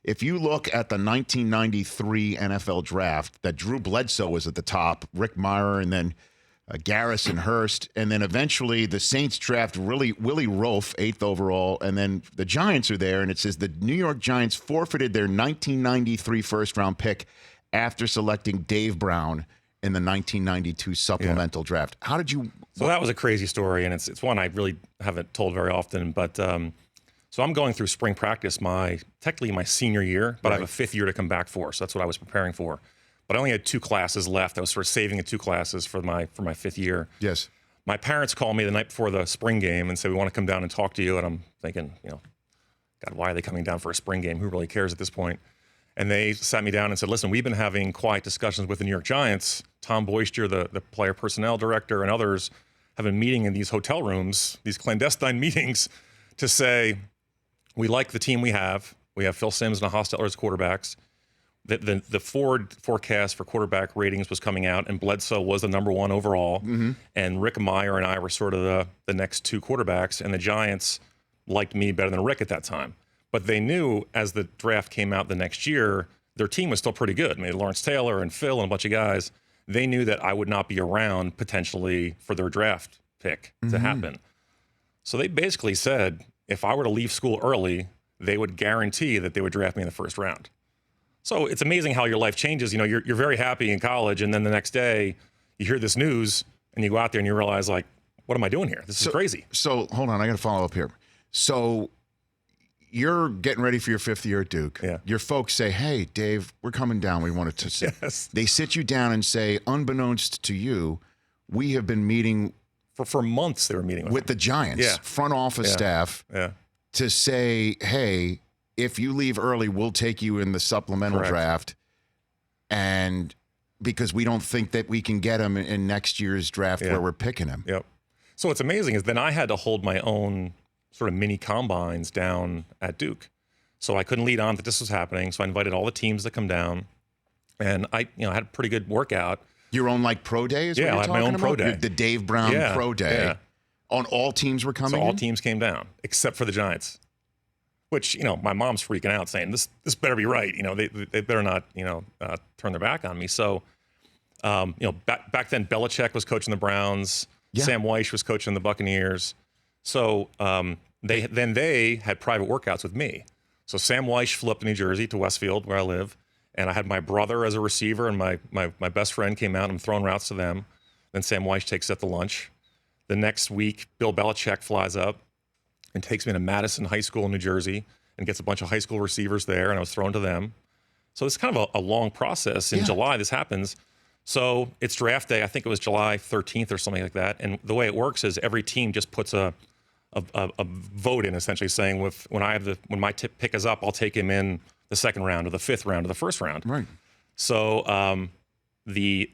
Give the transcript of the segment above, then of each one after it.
if you look at the 1993 NFL draft, that Drew Bledsoe was at the top, Rick Meyer, and then Garrison Hurst, and then eventually the Saints draft Willie Rofe, 8th overall, and then the Giants are there, and it says the New York Giants forfeited their 1993 first-round pick after selecting Dave Brown in the 1992 supplemental draft. How did you... So that was a crazy story, and it's one I really haven't told very often, but so I'm going through spring practice technically my senior year, but I have a 5th year to come back for, so that's what I was preparing for. But I only had 2 classes left. I was sort of saving the 2 classes for my 5th year. Yes. My parents called me the night before the spring game and said, we want to come down and talk to you. And I'm thinking, God, why are they coming down for a spring game? Who really cares at this point? And they sat me down and said, listen, we've been having quiet discussions with the New York Giants. Tom Boyster, the player personnel director, and others have been meeting in these hotel rooms, these clandestine meetings, to say, we like the team we have. We have Phil Simms and Hostetler as quarterbacks. The forward forecast for quarterback ratings was coming out, and Bledsoe was the #1 overall. Mm-hmm. And Rick Meyer and I were sort of the next 2 quarterbacks, and the Giants liked me better than Rick at that time. But they knew as the draft came out the next year, their team was still pretty good. I mean, Lawrence Taylor and Phil and a bunch of guys. They knew that I would not be around potentially for their draft pick to happen. So they basically said, if I were to leave school early, they would guarantee that they would draft me in the first round. So it's amazing how your life changes. You're very happy in college, and then the next day you hear this news, and you go out there and you realize, like, what am I doing here? This is crazy. So hold on, I got to follow up here. So you're getting ready for your 5th year at Duke. Yeah. Your folks say, hey, Dave, we're coming down. We wanted to sit. Yes. They sit you down and say, unbeknownst to you, we have been meeting for months. They were meeting with the Giants, front office staff, to say, hey, if you leave early, we'll take you in the supplemental draft, and because we don't think that we can get him in next year's draft where we're picking him. Yep. So what's amazing is then I had to hold my own sort of mini combines down at Duke. So I couldn't lead on that this was happening. So I invited all the teams to come down, and I had a pretty good workout. Your own pro day is what you're I had my own about? pro day. The Dave Brown pro day. Yeah. On all teams were coming So all in? teams came down, except for the Giants. Which, my mom's freaking out saying, this better be right. They better not, turn their back on me. So, back then Belichick was coaching the Browns. Yeah. Sam Weish was coaching the Buccaneers. So they had private workouts with me. So Sam Weish flew up to New Jersey to Westfield, where I live. And I had my brother as a receiver, and my best friend came out, and I'm throwing routes to them. Then Sam Weish takes it at the lunch. The next week, Bill Belichick flies up and takes me to Madison High School in New Jersey and gets a bunch of high school receivers there, and I was thrown to them. So it's kind of a long process. In July, this happens. So it's draft day. I think it was July 13th or something like that. And the way it works is every team just puts a vote in, essentially saying, when my pick is up, I'll take him in the 2nd round or the 5th round or the 1st round. Right. So the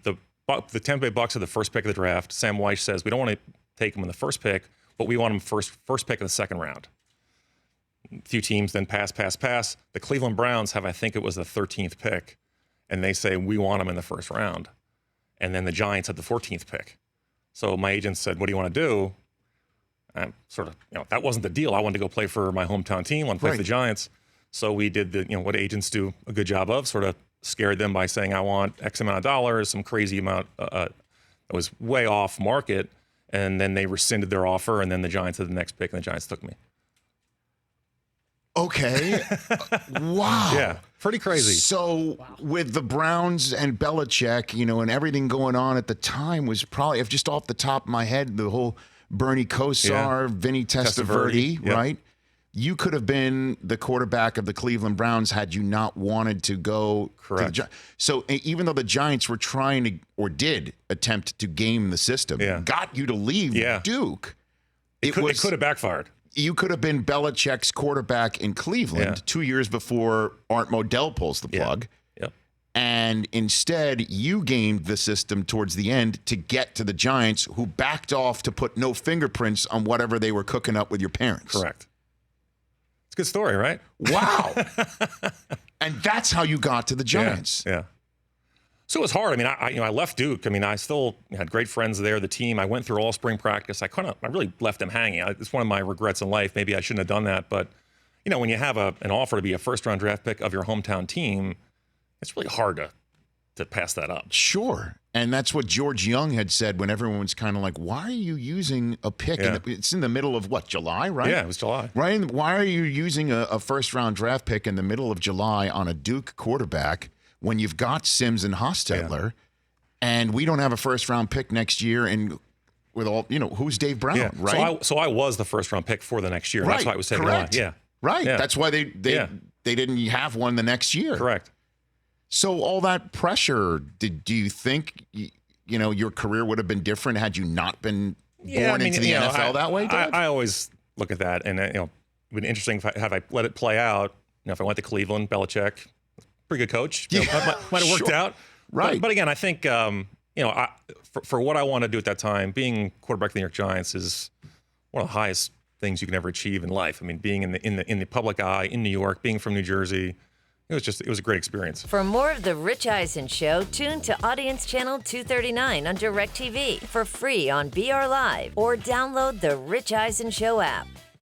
Tampa Bay Bucks are the first pick of the draft. Sam Weish says, we don't want to take him in the first pick, but we want him first pick of the 2nd round. A few teams then pass. The Cleveland Browns have, I think it was the 13th pick, and they say, we want him in the 1st round. And then the Giants had the 14th pick. So my agent said, what do you want to do? And sort of, that wasn't the deal. I wanted to go play for my hometown team, I wanted to play for the Giants. So we did what agents do a good job of, sort of scared them by saying, I want X amount of dollars, some crazy amount that was way off market. And then they rescinded their offer, and then the Giants had the next pick, and the Giants took me. Okay. Wow. Yeah, pretty crazy. So with the Browns and Belichick, and everything going on at the time was probably, if just off the top of my head, the whole Bernie Kosar, Vinny Testaverde, right? You could have been the quarterback of the Cleveland Browns had you not wanted to go. Correct. To the so even though the Giants were trying to, or did attempt to game the system, got you to leave Duke, it could have backfired. You could have been Belichick's quarterback in Cleveland 2 years before Art Modell pulls the plug. Yep. And instead, you gamed the system towards the end to get to the Giants, who backed off to put no fingerprints on whatever they were cooking up with your parents. Correct. It's a good story, right? Wow. And that's how you got to the Giants. Yeah. So it was hard. I mean, I left Duke. I mean, I still had great friends there, the team. I went through all spring practice. I really left them hanging. It's one of my regrets in life. Maybe I shouldn't have done that, but when you have an offer to be a first-round draft pick of your hometown team, it's really hard to pass that up. Sure. And that's what George Young had said when everyone was kind of like, why are you using a pick? Yeah. It's in the middle of what, July, right? Yeah, it was July. Ryan, why are you using a first-round draft pick in the middle of July on a Duke quarterback when you've got Sims and Hostetler, and we don't have a first-round pick next year? And with all, who's Dave Brown, right? So I was the first-round pick for the next year. Right. That's why it was taken Correct. away. Yeah. Right. Yeah. That's why they didn't have one the next year. Correct. So all that pressure, do you think your career would have been different had you not been born into the NFL that way, Dave? I always look at that, and it would have been interesting if I let it play out. If I went to Cleveland, Belichick, pretty good coach, might have worked out. Right. But again, I think for what I want to do at that time, being quarterback of the New York Giants is one of the highest things you can ever achieve in life. I mean, being in the public eye in New York, being from New Jersey. It was a great experience. For more of The Rich Eisen Show, tune to Audience Channel 239 on DirecTV for free on BR Live or download the Rich Eisen Show app.